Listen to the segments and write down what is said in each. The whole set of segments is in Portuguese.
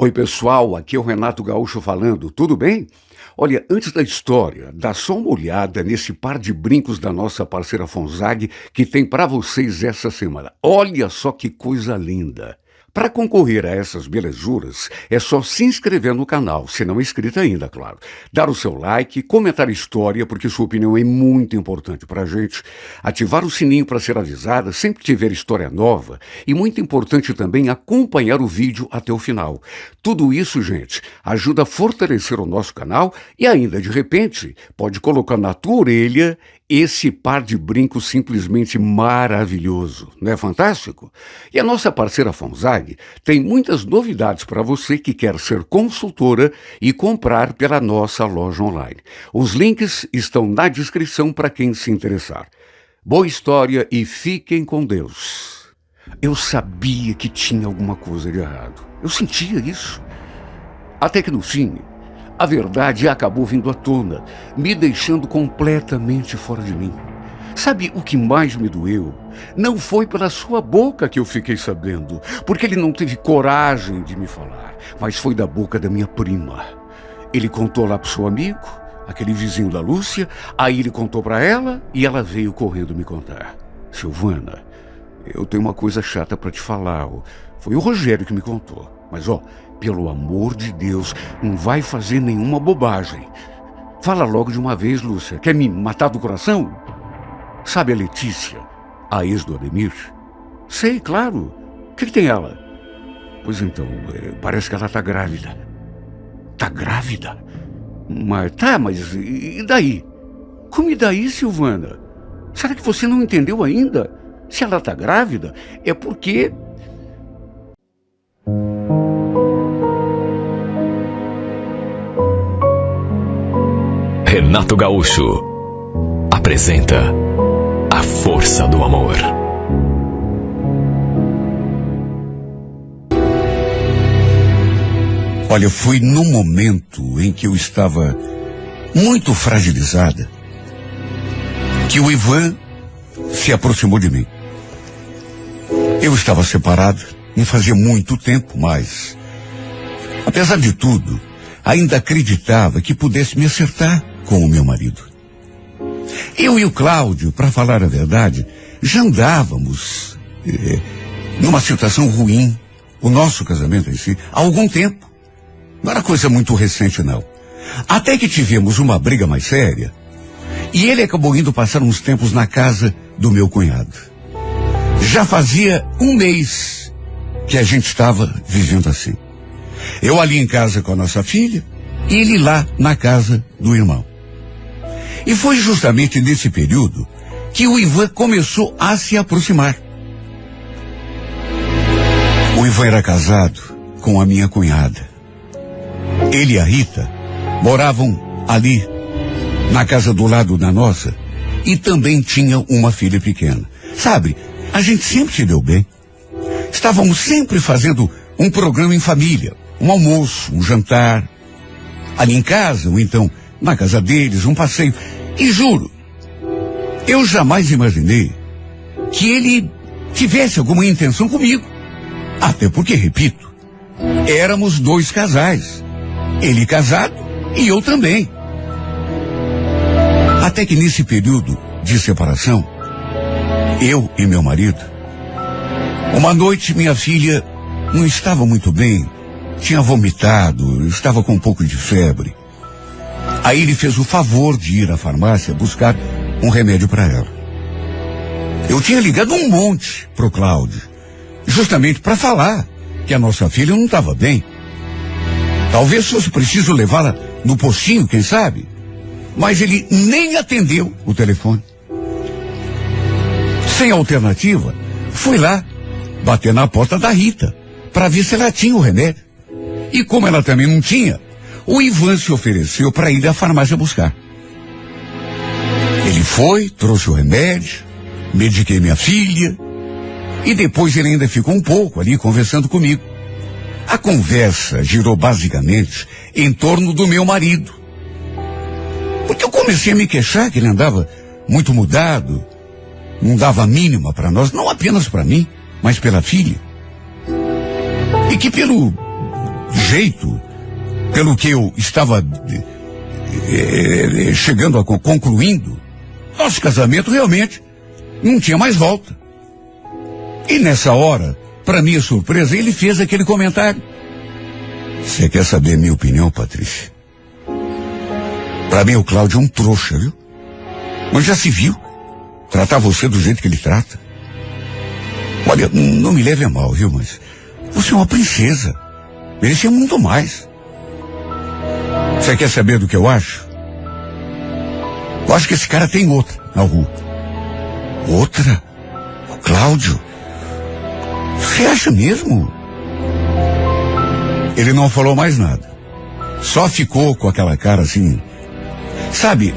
Oi, pessoal, aqui é o Renato Gaúcho falando, tudo bem? Olha, antes da história, dá só uma olhada nesse par de brincos da nossa parceira Fonzag que tem para vocês essa semana. Olha só que coisa linda! Para concorrer a essas belezuras, é só se inscrever no canal, se não é inscrito ainda, claro. Dar o seu like, comentar a história, porque sua opinião é muito importante para a gente. Ativar o sininho para ser avisada sempre que tiver história nova. E muito importante também acompanhar o vídeo até o final. Tudo isso, gente, ajuda a fortalecer o nosso canal e ainda, de repente, pode colocar na tua orelha esse par de brincos simplesmente maravilhoso, não é fantástico? E a nossa parceira Fonzag tem muitas novidades para você que quer ser consultora e comprar pela nossa loja online. Os links estão na descrição para quem se interessar. Boa história e fiquem com Deus. Eu sabia que tinha alguma coisa de errado. Eu sentia isso. Até que no fim, a verdade acabou vindo à tona, me deixando completamente fora de mim. Sabe o que mais me doeu? Não foi pela sua boca que eu fiquei sabendo, porque ele não teve coragem de me falar, mas foi da boca da minha prima. Ele contou lá pro seu amigo, aquele vizinho da Lúcia, aí ele contou para ela e ela veio correndo me contar. Silvana, eu tenho uma coisa chata para te falar. Foi o Rogério que me contou, mas pelo amor de Deus, não vai fazer nenhuma bobagem. Fala logo de uma vez, Lúcia. Quer me matar do coração? Sabe a Letícia, a ex do Ademir? Sei, claro. O que tem ela? Pois então, parece que ela tá grávida. Tá grávida? Mas e daí? Como e daí, Silvana? Será que você não entendeu ainda? Se ela tá grávida, é porque... Renato Gaúcho apresenta A Força do Amor. Olha, foi no momento em que eu estava muito fragilizada que o Ivan se aproximou de mim. Eu estava separado, não fazia muito tempo, mas, apesar de tudo, ainda acreditava que pudesse me acertar com o meu marido. Eu e o Cláudio, para falar a verdade, já andávamos numa situação ruim, o nosso casamento em si, há algum tempo. Não era coisa muito recente, não. Até que tivemos uma briga mais séria, e ele acabou indo passar uns tempos na casa do meu cunhado. Já fazia um mês que a gente estava vivendo assim. Eu ali em casa com a nossa filha, e ele lá na casa do irmão. E foi justamente nesse período que o Ivan começou a se aproximar. O Ivan era casado com a minha cunhada. Ele e a Rita moravam ali, na casa do lado da nossa, e também tinham uma filha pequena. Sabe, a gente sempre se deu bem. Estávamos sempre fazendo um programa em família, um almoço, um jantar, ali em casa, ou então na casa deles, um passeio. E juro, eu jamais imaginei que ele tivesse alguma intenção comigo. Até porque, repito, éramos dois casais. Ele casado e eu também. Até que nesse período de separação, eu e meu marido, uma noite minha filha não estava muito bem, tinha vomitado, estava com um pouco de febre. Aí ele fez o favor de ir à farmácia buscar um remédio para ela. Eu tinha ligado um monte pro Cláudio, justamente para falar que a nossa filha não estava bem. Talvez fosse preciso levá-la no postinho, quem sabe? Mas ele nem atendeu o telefone. Sem alternativa, fui lá, bater na porta da Rita, para ver se ela tinha o remédio. E como ela também não tinha, o Ivan se ofereceu para ir à farmácia buscar. Ele foi, trouxe o remédio, mediquei minha filha, e depois ele ainda ficou um pouco ali conversando comigo. A conversa girou basicamente em torno do meu marido. Porque eu comecei a me queixar que ele andava muito mudado, não dava a mínima para nós, não apenas para mim, mas pela filha. E que pelo jeito, pelo que eu estava concluindo, nosso casamento realmente não tinha mais volta. E nessa hora, para minha surpresa, ele fez aquele comentário. Você quer saber minha opinião, Patrícia? Para mim o Cláudio é um trouxa, viu? Mas já se viu tratar você do jeito que ele trata. Olha, não me leve a mal, viu? Mas você é uma princesa. Merecia muito mais. Você quer saber do que eu acho? Eu acho que esse cara tem outra na rua. Outra? O Cláudio? Você acha mesmo? Ele não falou mais nada. Só ficou com aquela cara assim. Sabe,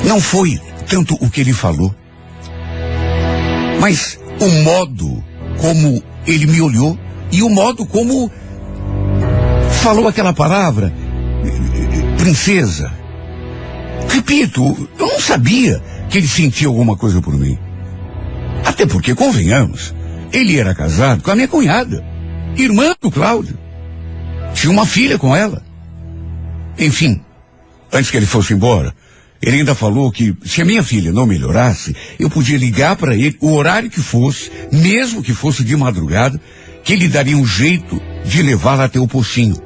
não foi tanto o que ele falou, mas o modo como ele me olhou e o modo como falou aquela palavra, princesa. Repito, eu não sabia que ele sentia alguma coisa por mim. Até porque, convenhamos, ele era casado com a minha cunhada, irmã do Cláudio. Tinha uma filha com ela. Enfim, antes que ele fosse embora, ele ainda falou que se a minha filha não melhorasse, eu podia ligar para ele o horário que fosse, mesmo que fosse de madrugada, que ele daria um jeito de levá-la até o pocinho,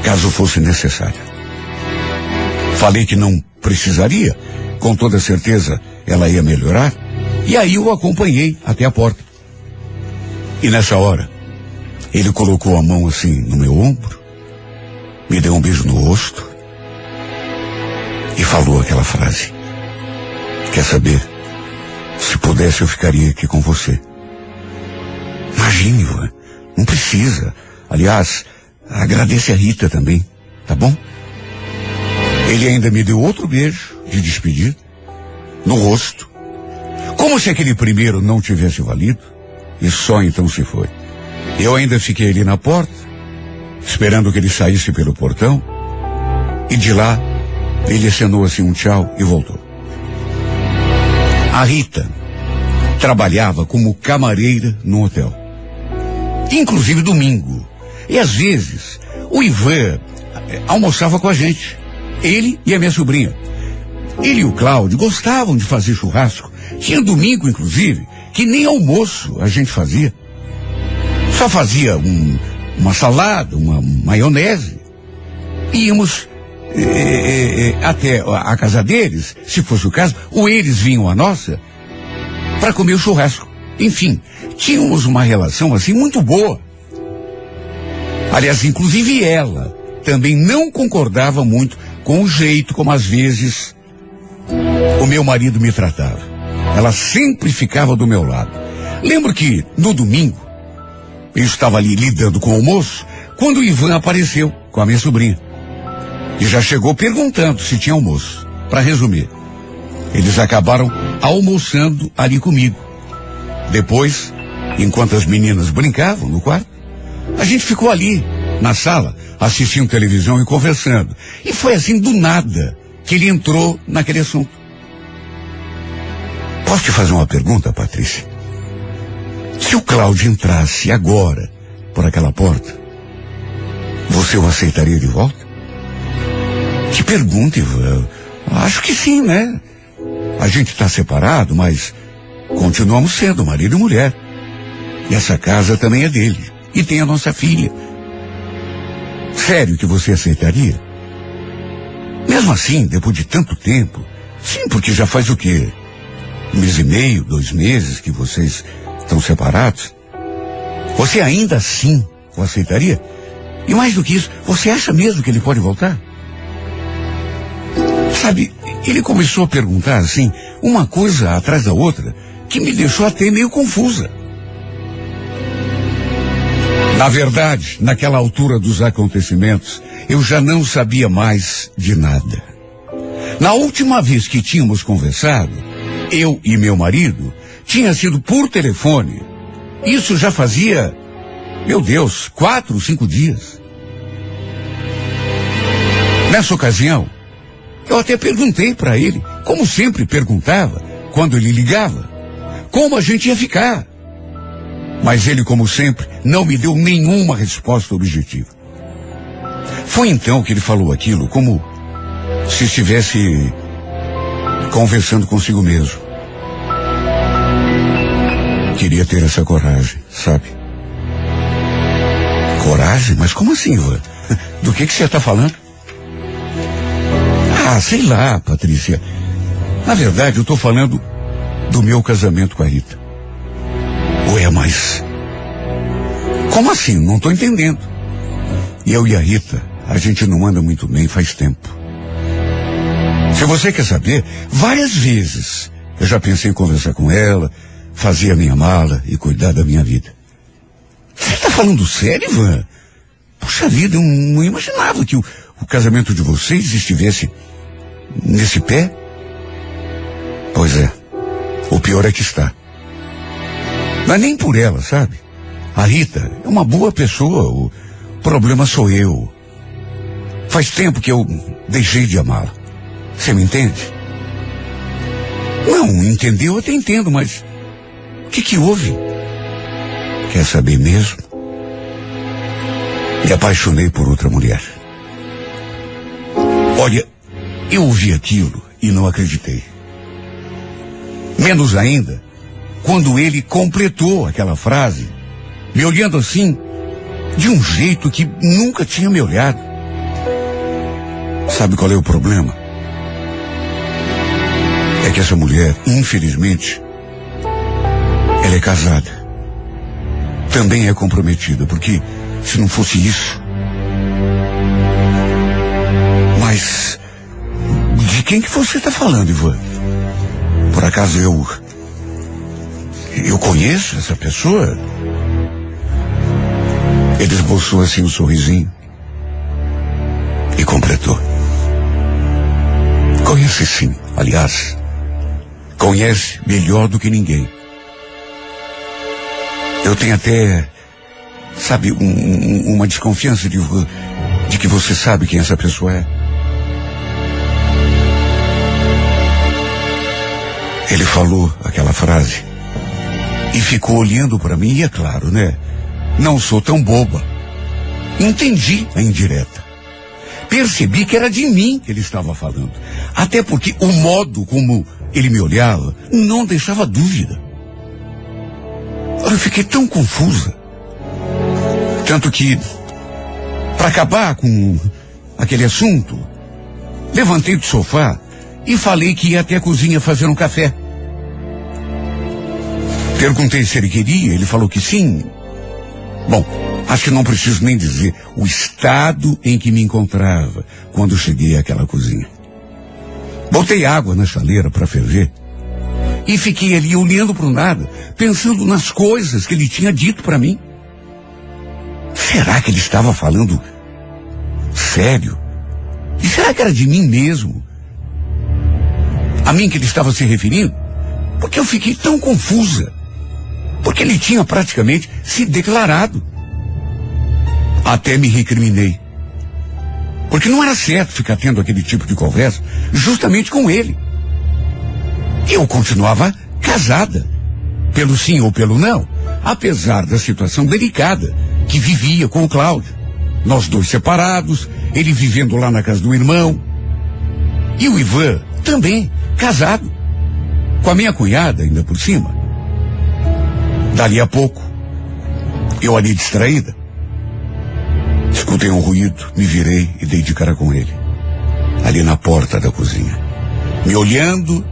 caso fosse necessário. Falei que não precisaria, com toda certeza ela ia melhorar, e aí eu acompanhei até a porta. E nessa hora, ele colocou a mão assim no meu ombro, me deu um beijo no rosto e falou aquela frase. Quer saber? Se pudesse eu ficaria aqui com você. Imagine, Ivan, não precisa. Aliás, agradece a Rita também, tá bom? Ele ainda me deu outro beijo de despedida, no rosto, como se aquele primeiro não tivesse valido, e só então se foi. Eu ainda fiquei ali na porta, esperando que ele saísse pelo portão, e de lá ele acenou assim um tchau e voltou. A Rita trabalhava como camareira no hotel, inclusive domingo, e às vezes o Ivan almoçava com a gente, ele e a minha sobrinha. Ele e o Cláudio gostavam de fazer churrasco. Tinha domingo, inclusive, que nem almoço a gente fazia. Só fazia uma salada, uma maionese. Íamos até a casa deles, se fosse o caso, ou eles vinham à nossa, para comer o churrasco. Enfim, tínhamos uma relação assim muito boa. Aliás, inclusive ela também não concordava muito com o jeito como às vezes o meu marido me tratava. Ela sempre ficava do meu lado. Lembro que no domingo eu estava ali lidando com o almoço quando o Ivan apareceu com a minha sobrinha e já chegou perguntando se tinha almoço. Para resumir, eles acabaram almoçando ali comigo. Depois, enquanto as meninas brincavam no quarto, a gente ficou ali na sala assistindo televisão e conversando. E foi assim do nada que ele entrou naquele assunto. Posso te fazer uma pergunta, Patrícia? Se o Cláudio entrasse agora por aquela porta, você o aceitaria de volta? Que pergunta, Ivan. Acho que sim, né? A gente está separado, mas continuamos sendo marido e mulher. E essa casa também é dele. E tem a nossa filha. Sério que você aceitaria? Mesmo assim, depois de tanto tempo? Sim, porque já faz o quê? 1 mês e meio, 2 meses que vocês estão separados? Você ainda assim o aceitaria? E mais do que isso, você acha mesmo que ele pode voltar? Sabe, ele começou a perguntar assim, uma coisa atrás da outra, que me deixou até meio confusa. Na verdade, naquela altura dos acontecimentos, eu já não sabia mais de nada. Na última vez que tínhamos conversado, eu e meu marido, tinha sido por telefone. Isso já fazia, meu Deus, 4 ou 5 dias. Nessa ocasião, eu até perguntei para ele, como sempre perguntava, quando ele ligava, como a gente ia ficar. Mas ele, como sempre, não me deu nenhuma resposta objetiva. Foi então que ele falou aquilo como se estivesse conversando consigo mesmo. Queria ter essa coragem, sabe? Coragem? Mas como assim, Ivan? Do que você está falando? Ah, sei lá, Patrícia. Na verdade, eu estou falando do meu casamento com a Rita. Ué, mas... Como assim? Não estou entendendo. Eu e a Rita, a gente não anda muito bem faz tempo. Se você quer saber, várias vezes eu já pensei em conversar com ela, fazer a minha mala e cuidar da minha vida. Você está falando sério, Ivan? Puxa vida, eu não imaginava que o casamento de vocês estivesse nesse pé. Pois é, o pior é que está. Mas nem por ela, sabe? A Rita é uma boa pessoa, o problema sou eu. Faz tempo que eu deixei de amá-la. Você me entende? Não, entendeu? Eu até entendo, mas o que houve? Quer saber mesmo? Me apaixonei por outra mulher. Olha, eu ouvi aquilo e não acreditei. Menos ainda quando ele completou aquela frase, me olhando assim, de um jeito que nunca tinha me olhado. Sabe qual é o problema? É que essa mulher, infelizmente, ela é casada. Também é comprometida, porque se não fosse isso... Mas... de quem que você está falando, Ivan? Por acaso eu conheço essa pessoa? Ele esboçou assim um sorrisinho e completou. Conhece sim, aliás, conhece melhor do que ninguém. Eu tenho até, sabe, uma desconfiança de que você sabe quem essa pessoa é. Ele falou aquela frase e ficou olhando para mim, e é claro, né? Não sou tão boba. Entendi a indireta. Percebi que era de mim que ele estava falando. Até porque o modo como ele me olhava não deixava dúvida. Eu fiquei tão confusa. Tanto que, para acabar com aquele assunto, levantei do sofá e falei que ia até a cozinha fazer um café. Perguntei se ele queria, ele falou que sim. Bom, acho que não preciso nem dizer o estado em que me encontrava quando cheguei àquela cozinha. Botei água na chaleira para ferver e fiquei ali olhando para o nada, pensando nas coisas que ele tinha dito para mim. Será que ele estava falando sério? E será que era de mim mesmo? A mim que ele estava se referindo? Porque eu fiquei tão confusa. Porque ele tinha praticamente se declarado. Até me recriminei. Porque não era certo ficar tendo aquele tipo de conversa justamente com ele. Eu continuava casada, pelo sim ou pelo não, apesar da situação delicada que vivia com o Cláudio. Nós dois separados, ele vivendo lá na casa do irmão. E o Ivan também, casado, com a minha cunhada ainda por cima. Dali a pouco, eu ali distraída, escutei um ruído, me virei e dei de cara com ele, ali na porta da cozinha, me olhando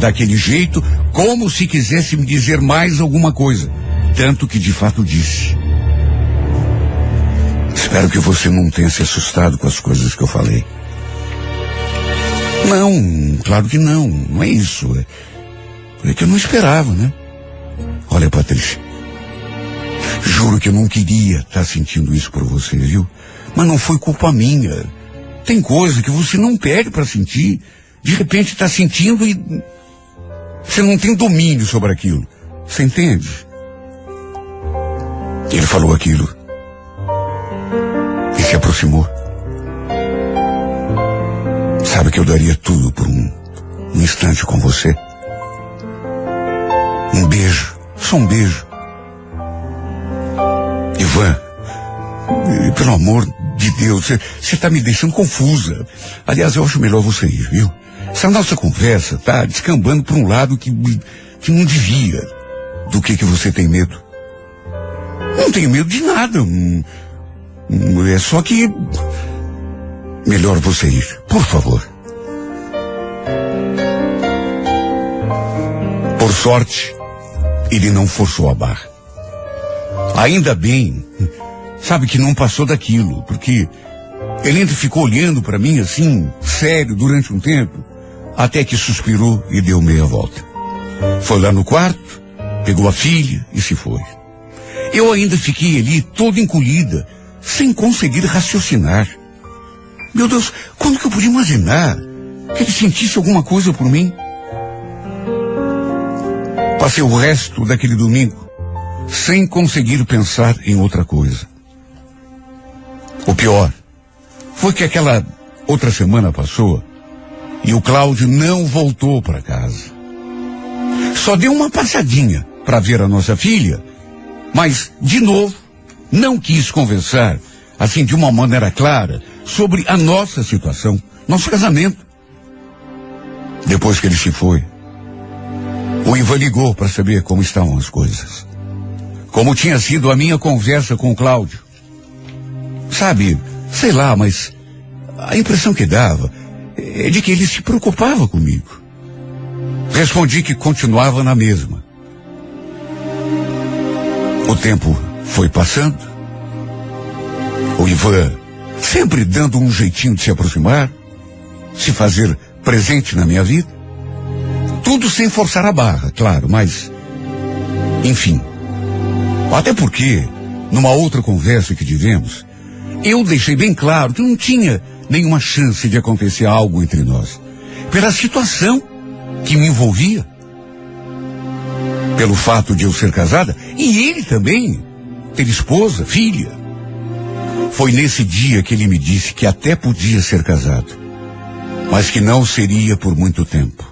daquele jeito, como se quisesse me dizer mais alguma coisa, tanto que de fato disse: espero que você não tenha se assustado com as coisas que eu falei. Não, claro que não, não é isso, é que eu não esperava, né? Olha, Patrícia, juro que eu não queria estar sentindo isso por você, viu? Mas não foi culpa minha. Tem coisa que você não pede para sentir. De repente está sentindo e você não tem domínio sobre aquilo. Você entende? Ele falou aquilo e se aproximou. Sabe que eu daria tudo por um instante com você? Um beijo. Só um beijo. Ivan, pelo amor de Deus, você está me deixando confusa. Aliás, eu acho melhor você ir, viu? Essa nossa conversa tá descambando para um lado que não devia. Do que você tem medo? Não tenho medo de nada. É só que... Melhor você ir, por favor. Por sorte, ele não forçou a barra. Ainda bem, sabe, que não passou daquilo, porque ele ainda ficou olhando para mim assim, sério, durante um tempo, até que suspirou e deu meia volta. Foi lá no quarto, pegou a filha e se foi. Eu ainda fiquei ali toda encolhida, sem conseguir raciocinar. Meu Deus, quando que eu podia imaginar que ele sentisse alguma coisa por mim? Passei o resto daquele domingo sem conseguir pensar em outra coisa. O pior foi que aquela outra semana passou e o Cláudio não voltou para casa. Só deu uma passadinha para ver a nossa filha, mas, de novo, não quis conversar, assim, de uma maneira clara, sobre a nossa situação, nosso casamento. Depois que ele se foi, o Ivan ligou para saber como estavam as coisas. Como tinha sido a minha conversa com o Cláudio. Sabe, sei lá, mas a impressão que dava é de que ele se preocupava comigo. Respondi que continuava na mesma. O tempo foi passando. O Ivan sempre dando um jeitinho de se aproximar, se fazer presente na minha vida. Tudo sem forçar a barra, claro, mas... Enfim. Até porque, numa outra conversa que tivemos, eu deixei bem claro que não tinha nenhuma chance de acontecer algo entre nós. Pela situação que me envolvia. Pelo fato de eu ser casada, e ele também ter esposa, filha. Foi nesse dia que ele me disse que até podia ser casado, mas que não seria por muito tempo,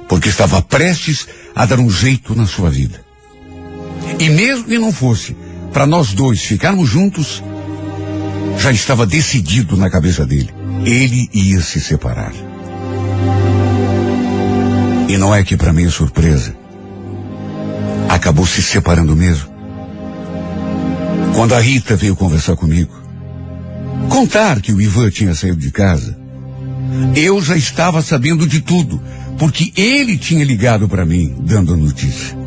porque estava prestes a dar um jeito na sua vida. E mesmo que não fosse para nós dois ficarmos juntos, já estava decidido na cabeça dele. Ele ia se separar. E não é que para minha surpresa, acabou se separando mesmo. Quando a Rita veio conversar comigo, contar que o Ivan tinha saído de casa, eu já estava sabendo de tudo, porque ele tinha ligado para mim, dando a notícia.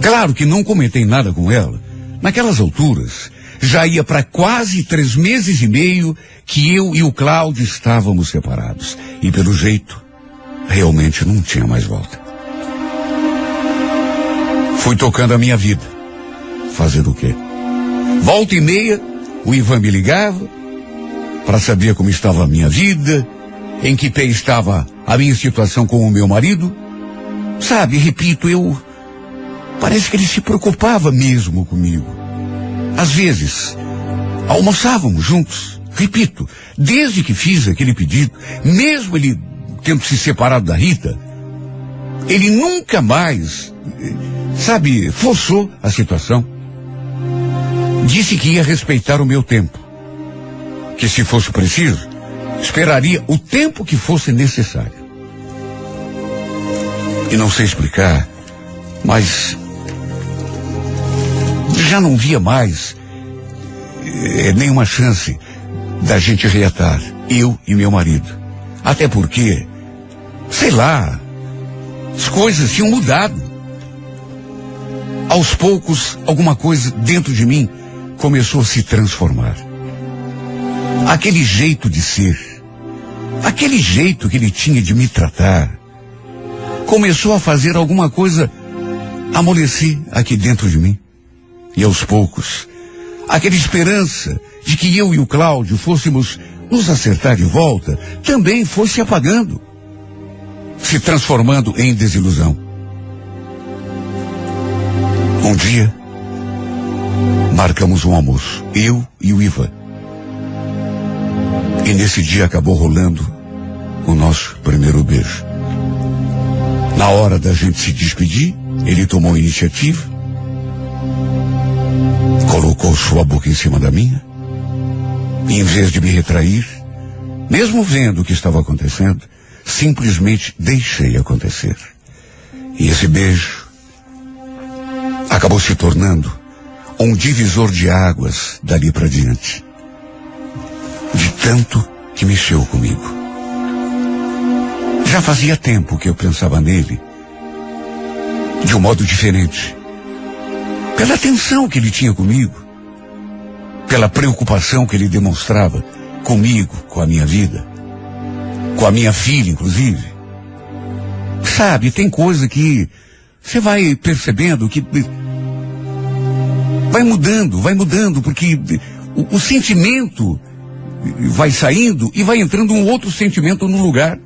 Claro que não comentei nada com ela. Naquelas alturas, já ia para quase 3 meses e meio que eu e o Cláudio estávamos separados. E pelo jeito, realmente não tinha mais volta. Fui tocando a minha vida. Fazer o quê? Volta e meia, o Ivan me ligava para saber como estava a minha vida, em que pé estava a minha situação com o meu marido. Sabe, repito, parece que ele se preocupava mesmo comigo. Às vezes, almoçávamos juntos. Repito, desde que fiz aquele pedido, mesmo ele tendo se separado da Rita, ele nunca mais, sabe, forçou a situação. Disse que ia respeitar o meu tempo. Que se fosse preciso, esperaria o tempo que fosse necessário. E não sei explicar, mas já não via mais nenhuma chance da gente reatar, eu e meu marido. Até porque, sei lá, as coisas tinham mudado. Aos poucos, alguma coisa dentro de mim começou a se transformar. Aquele jeito de ser, aquele jeito que ele tinha de me tratar, começou a fazer alguma coisa amolecer aqui dentro de mim. E aos poucos, aquela esperança de que eu e o Cláudio fôssemos nos acertar de volta, também foi se apagando, se transformando em desilusão. Um dia, marcamos um almoço, eu e o Ivan. E nesse dia acabou rolando o nosso primeiro beijo. Na hora da gente se despedir, ele tomou a iniciativa, colocou colocou sua boca em cima da minha e, em vez de me retrair, mesmo vendo o que estava acontecendo, simplesmente deixei acontecer. E esse beijo acabou se tornando um divisor de águas dali para diante. De tanto que mexeu comigo. Já fazia tempo que eu pensava nele de um modo diferente. Pela atenção que ele tinha comigo, pela preocupação que ele demonstrava comigo, com a minha vida, com a minha filha, inclusive. Sabe, tem coisa que você vai percebendo que vai mudando, porque o sentimento vai saindo e vai entrando um outro sentimento no lugar.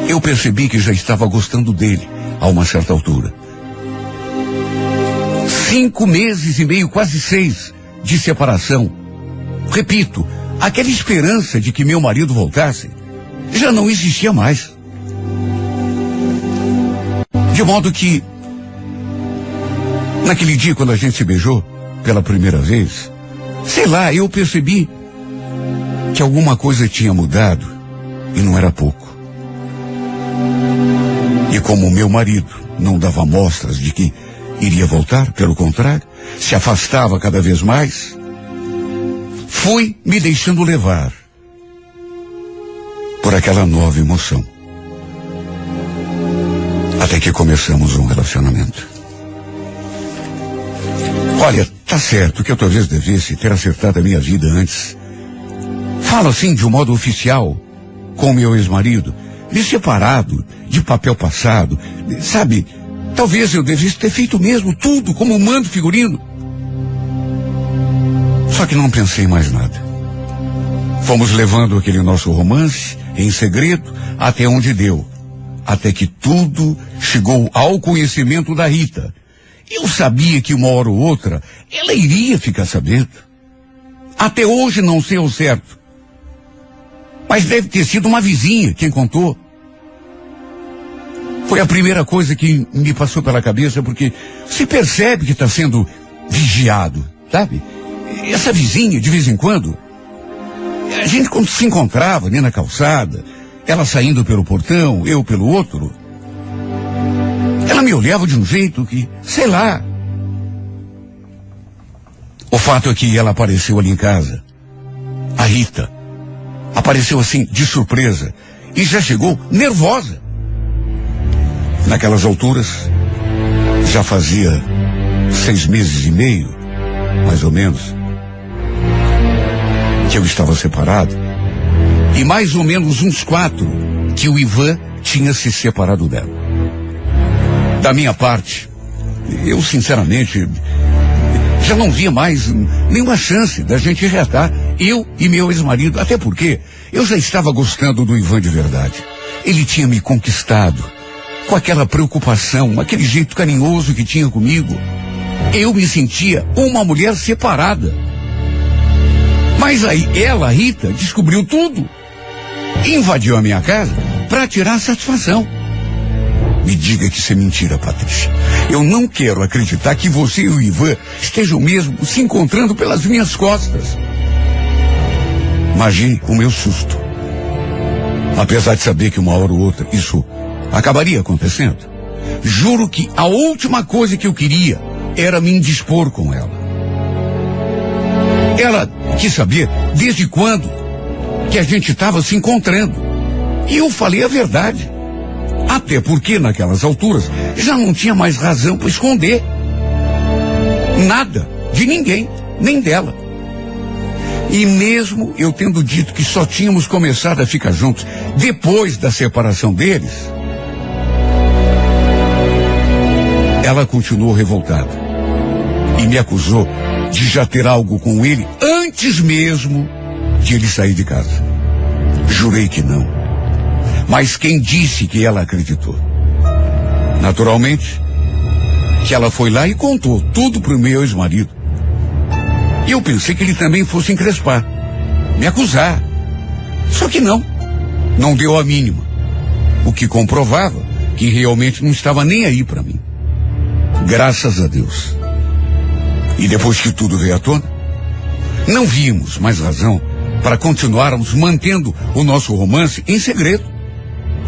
Eu percebi que já estava gostando dele a uma certa altura. 5 meses e meio, quase 6, de separação. Repito, aquela esperança de que meu marido voltasse já não existia mais. De modo que, naquele dia quando a gente se beijou pela primeira vez, sei lá, eu percebi que alguma coisa tinha mudado e não era pouco. E como meu marido não dava mostras de que iria voltar, pelo contrário, se afastava cada vez mais, fui me deixando levar por aquela nova emoção. Até que começamos um relacionamento. Olha, tá certo que eu talvez devesse ter acertado a minha vida antes. Falo assim de um modo oficial com meu ex-marido, de separado, de papel passado, sabe? Talvez eu devesse ter feito mesmo tudo como mando figurino. Só que não pensei mais nada. Fomos levando aquele nosso romance em segredo até onde deu. Até que tudo chegou ao conhecimento da Rita. Eu sabia que uma hora ou outra ela iria ficar sabendo. Até hoje não sei ao certo. Mas deve ter sido uma vizinha quem contou. Foi a primeira coisa que me passou pela cabeça, porque se percebe que está sendo vigiado, sabe? Essa vizinha, de vez em quando, a gente quando se encontrava ali na calçada, ela saindo pelo portão, eu pelo outro, ela me olhava de um jeito que, sei lá. O fato é que ela apareceu ali em casa. A Rita apareceu assim, de surpresa, e já chegou nervosa. Naquelas alturas, já fazia 6 meses e meio, mais ou menos, que eu estava separado, e mais ou menos uns 4 que o Ivan tinha se separado dela. Da minha parte, eu sinceramente já não via mais nenhuma chance da gente reatar, eu e meu ex-marido, até porque eu já estava gostando do Ivan de verdade. Ele tinha me conquistado com aquela preocupação, aquele jeito carinhoso que tinha comigo. Eu me sentia uma mulher separada. Mas aí ela, Rita, descobriu tudo. Invadiu a minha casa para tirar satisfação. Me diga que isso é mentira, Patrícia. Eu não quero acreditar que você e o Ivan estejam mesmo se encontrando pelas minhas costas. Imagine o meu susto. Apesar de saber que uma hora ou outra isso acabaria acontecendo, juro que a última coisa que eu queria era me indispor com ela. Ela quis saber desde quando que a gente estava se encontrando. E eu falei a verdade. Até porque naquelas alturas já não tinha mais razão para esconder nada de ninguém, nem dela. E mesmo eu tendo dito que só tínhamos começado a ficar juntos depois da separação deles, ela continuou revoltada e me acusou de já ter algo com ele antes mesmo de ele sair de casa. Jurei que não. Mas quem disse que ela acreditou? Naturalmente, que ela foi lá e contou tudo pro meu ex-marido. E eu pensei que ele também fosse encrespar, me acusar. Só que não deu a mínima. O que comprovava que realmente não estava nem aí para mim. Graças a Deus. E depois que tudo veio à tona, não vimos mais razão para continuarmos mantendo o nosso romance em segredo.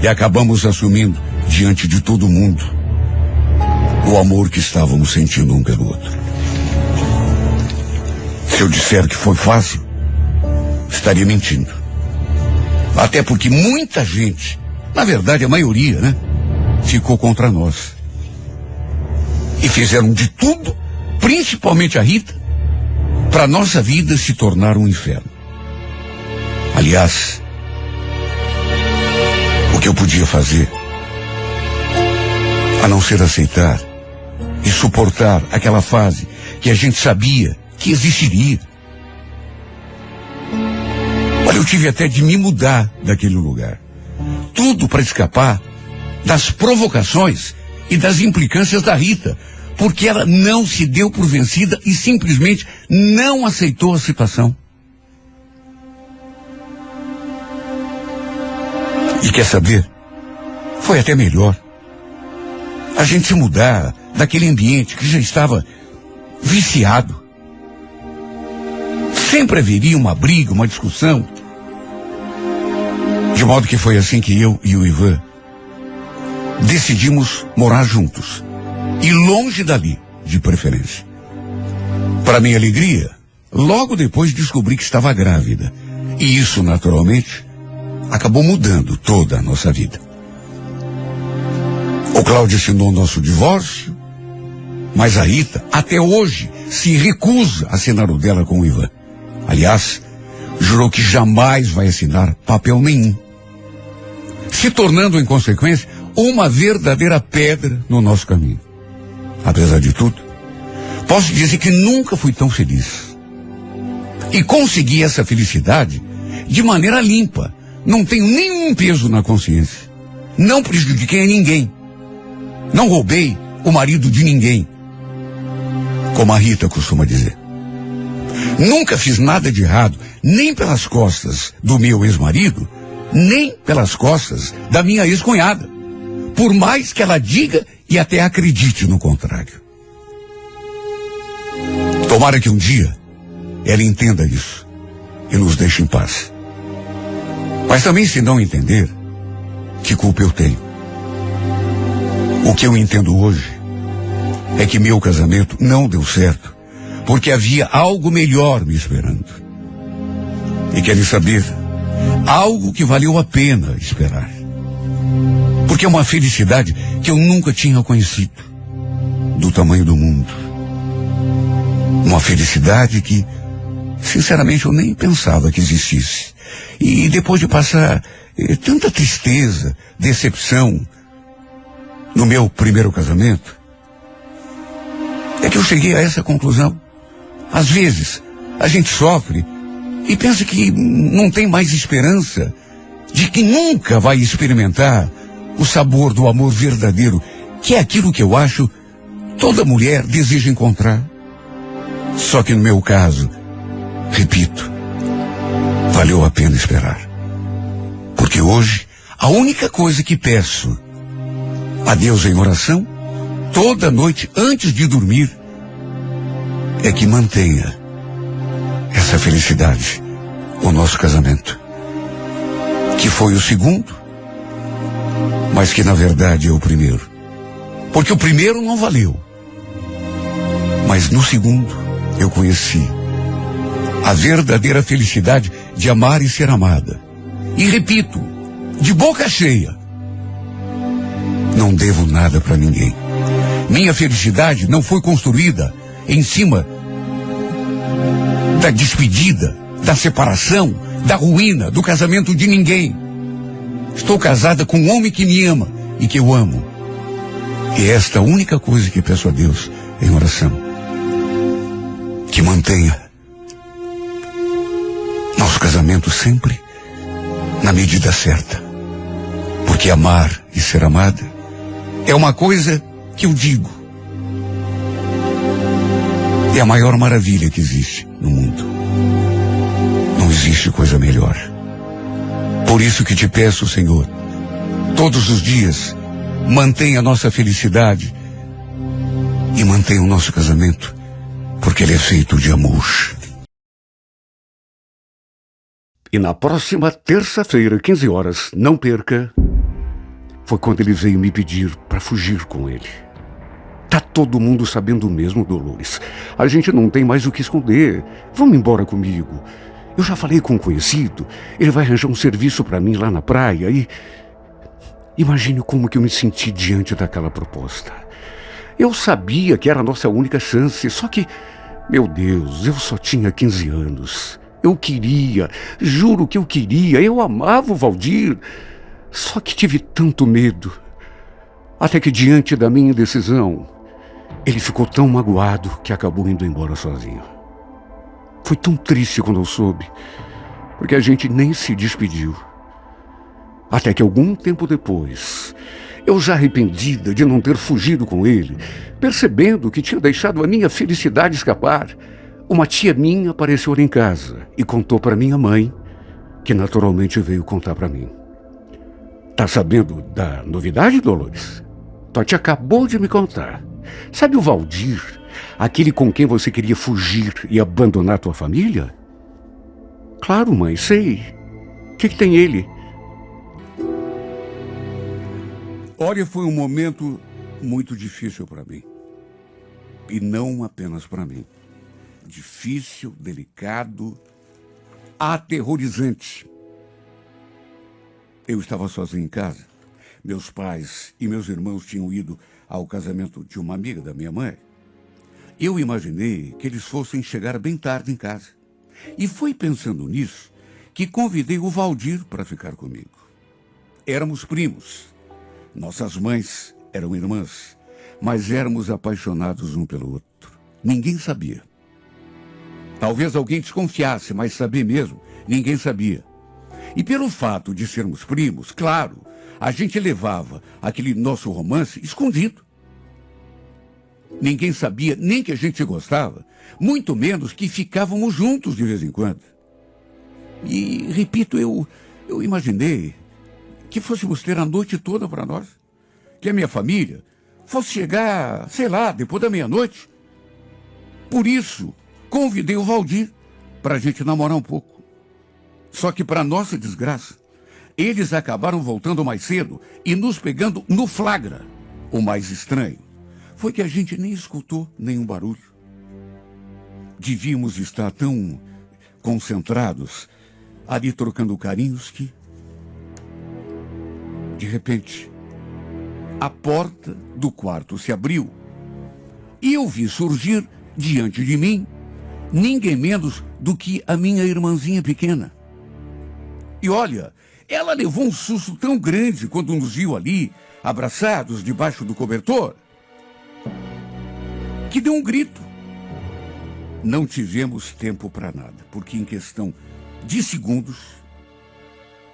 E acabamos assumindo diante de todo mundo o amor que estávamos sentindo um pelo outro. Se eu disser que foi fácil, estaria mentindo. Até porque muita gente, na verdade a maioria, né, ficou contra nós. E fizeram de tudo, principalmente a Rita, para nossa vida se tornar um inferno. Aliás, o que eu podia fazer, a não ser aceitar e suportar aquela fase que a gente sabia que existiria. Olha, eu tive até de me mudar daquele lugar. Tudo para escapar das provocações e das implicâncias da Rita, porque ela não se deu por vencida e simplesmente não aceitou a situação. E quer saber? Foi até melhor a gente se mudar daquele ambiente que já estava viciado. Sempre haveria uma briga, uma discussão. De modo que foi assim que eu e o Ivan decidimos morar juntos. E longe dali, de preferência. Para minha alegria, logo depois descobri que estava grávida. E isso, naturalmente, acabou mudando toda a nossa vida. O Cláudio assinou nosso divórcio, mas a Rita, até hoje, se recusa a assinar o dela com o Ivan. Aliás, jurou que jamais vai assinar papel nenhum, se tornando, em consequência, uma verdadeira pedra no nosso caminho. Apesar de tudo, posso dizer que nunca fui tão feliz. E consegui essa felicidade de maneira limpa. Não tenho nenhum peso na consciência. Não prejudiquei a ninguém. Não roubei o marido de ninguém, como a Rita costuma dizer. Nunca fiz nada de errado, nem pelas costas do meu ex-marido, nem pelas costas da minha ex-cunhada. Por mais que ela diga e até acredite no contrário. Tomara que um dia ela entenda isso e nos deixe em paz. Mas também, se não entender, que culpa eu tenho? O que eu entendo hoje é que meu casamento não deu certo porque havia algo melhor me esperando. E querem saber? Algo que valeu a pena esperar. Porque é uma felicidade que eu nunca tinha conhecido, do tamanho do mundo. Uma felicidade que, sinceramente, eu nem pensava que existisse. E depois de passar tanta tristeza, decepção, no meu primeiro casamento, é que eu cheguei a essa conclusão. Às vezes, a gente sofre e pensa que não tem mais esperança, de que nunca vai experimentar o sabor do amor verdadeiro, que é aquilo que eu acho toda mulher deseja encontrar. Só que no meu caso, repito, valeu a pena esperar. Porque hoje, a única coisa que peço a Deus em oração, toda noite antes de dormir, é que mantenha essa felicidade, o nosso casamento, que foi o segundo, mas que na verdade é o primeiro. Porque o primeiro não valeu. Mas no segundo eu conheci a verdadeira felicidade de amar e ser amada. E repito, de boca cheia, não devo nada para ninguém. Minha felicidade não foi construída em cima da despedida, da separação, da ruína, do casamento de ninguém. Estou casada com um homem que me ama e que eu amo. E é esta única coisa que peço a Deus em oração. Que mantenha nosso casamento sempre na medida certa. Porque amar e ser amada é uma coisa que eu digo, é a maior maravilha que existe no mundo. Não existe coisa melhor. Por isso que te peço, Senhor, todos os dias, mantenha a nossa felicidade e mantenha o nosso casamento porque ele é feito de amor. E na próxima terça-feira, 15 horas, não perca, foi quando ele veio me pedir para fugir com ele. Tá todo mundo sabendo mesmo, Dolores. A gente não tem mais o que esconder. Vamos embora comigo. Eu já falei com um conhecido. Ele vai arranjar um serviço para mim lá na praia e... Imagine como que eu me senti diante daquela proposta. Eu sabia que era a nossa única chance, só que... Meu Deus, eu só tinha 15 anos. Eu queria, juro que eu queria. Eu amava o Valdir. Só que tive tanto medo. Até que diante da minha indecisão, ele ficou tão magoado que acabou indo embora sozinho. Foi tão triste quando eu soube, porque a gente nem se despediu. Até que algum tempo depois, eu já arrependida de não ter fugido com ele, percebendo que tinha deixado a minha felicidade escapar, uma tia minha apareceu lá em casa e contou para minha mãe, que naturalmente veio contar para mim. Tá sabendo da novidade, Dolores? Toti acabou de me contar. Sabe o Valdir, aquele com quem você queria fugir e abandonar tua família? Claro, mãe, sei. O que tem ele? Olha, foi um momento muito difícil para mim. E não apenas para mim. Difícil, delicado, aterrorizante. Eu estava sozinho em casa. Meus pais e meus irmãos tinham ido ao casamento de uma amiga da minha mãe. Eu imaginei que eles fossem chegar bem tarde em casa. E foi pensando nisso que convidei o Valdir para ficar comigo. Éramos primos. Nossas mães eram irmãs, mas éramos apaixonados um pelo outro. Ninguém sabia. Talvez alguém desconfiasse, mas saber mesmo, ninguém sabia. E pelo fato de sermos primos, claro, a gente levava aquele nosso romance escondido. Ninguém sabia nem que a gente gostava, muito menos que ficávamos juntos de vez em quando. E, repito, eu imaginei que fôssemos ter a noite toda para nós. Que a minha família fosse chegar, sei lá, depois da meia-noite. Por isso, convidei o Valdir para a gente namorar um pouco. Só que, para nossa desgraça, eles acabaram voltando mais cedo e nos pegando no flagra. O mais estranho foi que a gente nem escutou nenhum barulho. Devíamos estar tão concentrados ali trocando carinhos que, de repente, a porta do quarto se abriu e eu vi surgir diante de mim ninguém menos do que a minha irmãzinha pequena. E olha, ela levou um susto tão grande quando nos viu ali, abraçados debaixo do cobertor, que deu um grito. Não tivemos tempo para nada, porque em questão de segundos,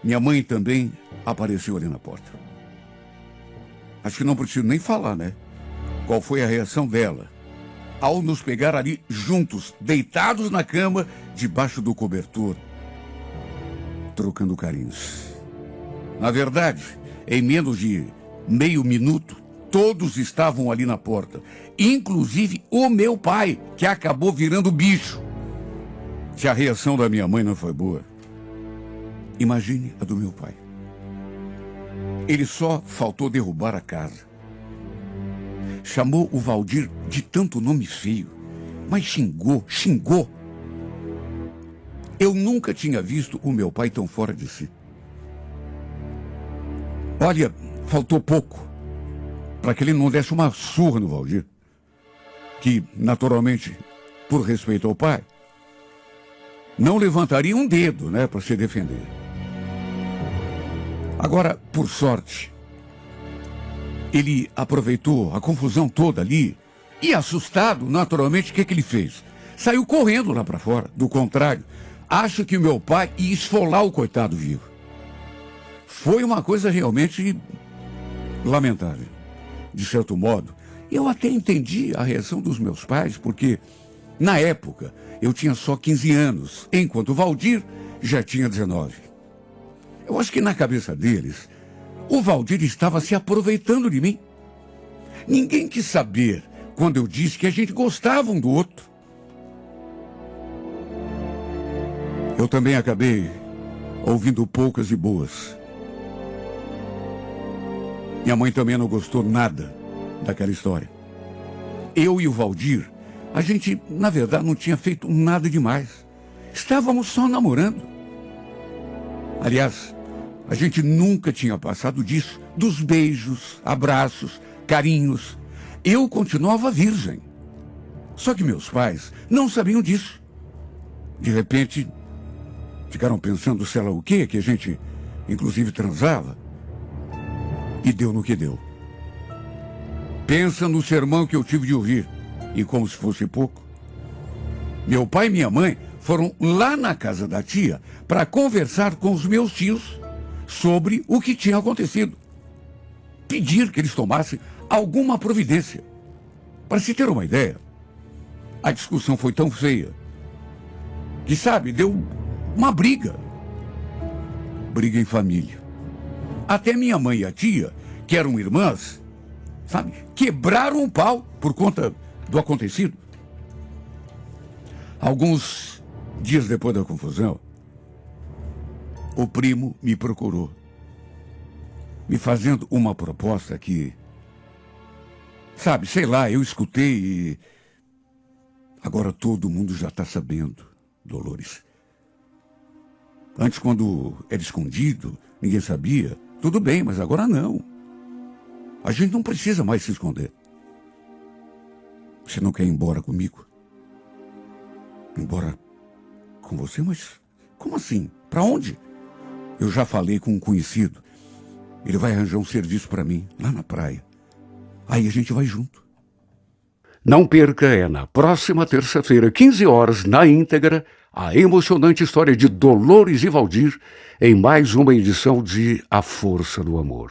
minha mãe também apareceu ali na porta. Acho que não preciso nem falar, né? Qual foi a reação dela ao nos pegar ali juntos, deitados na cama, debaixo do cobertor, trocando carinhos. Na verdade, em menos de meio minuto, todos estavam ali na porta, inclusive o meu pai, que acabou virando bicho. Se a reação da minha mãe não foi boa, imagine a do meu pai. Ele só faltou derrubar a casa. Chamou o Valdir de tanto nome feio, mas xingou. Eu nunca tinha visto o meu pai tão fora de si. Olha, faltou pouco para que ele não desse uma surra no Valdir, que, naturalmente, por respeito ao pai, não levantaria um dedo, né, para se defender. Agora, por sorte, ele aproveitou a confusão toda ali e, assustado, naturalmente, o que ele fez? Saiu correndo lá para fora. Do contrário, acho que o meu pai ia esfolar o coitado vivo. Foi uma coisa realmente lamentável. De certo modo, eu até entendi a reação dos meus pais, porque, na época, eu tinha só 15 anos, enquanto o Valdir já tinha 19. Eu acho que na cabeça deles, o Valdir estava se aproveitando de mim. Ninguém quis saber quando eu disse que a gente gostava um do outro. Eu também acabei ouvindo poucas e boas. Minha mãe também não gostou nada daquela história. Eu e o Valdir, a gente, na verdade, não tinha feito nada demais. Estávamos só namorando. Aliás, a gente nunca tinha passado disso, dos beijos, abraços, carinhos. Eu continuava virgem. Só que meus pais não sabiam disso. De repente, ficaram pensando, sei lá o quê, que a gente, inclusive, transava. E deu no que deu. Pensa no sermão que eu tive de ouvir. E como se fosse pouco. Meu pai e minha mãe foram lá na casa da tia para conversar com os meus tios sobre o que tinha acontecido. Pedir que eles tomassem alguma providência. Para se ter uma ideia, a discussão foi tão feia que, sabe, deu uma briga. Briga em família. Até minha mãe e a tia, que eram irmãs, sabe, quebraram o pau por conta do acontecido. Alguns dias depois da confusão, o primo me procurou, me fazendo uma proposta que, sabe, sei lá, eu escutei e agora todo mundo já está sabendo, Dolores. Antes, quando era escondido, ninguém sabia, tudo bem, mas agora não. A gente não precisa mais se esconder. Você não quer ir embora comigo? Embora com você? Mas como assim? Para onde? Eu já falei com um conhecido. Ele vai arranjar um serviço para mim, lá na praia. Aí a gente vai junto. Não perca, é na próxima terça-feira, 15 horas, na íntegra, a emocionante história de Dolores e Valdir, em mais uma edição de A Força do Amor.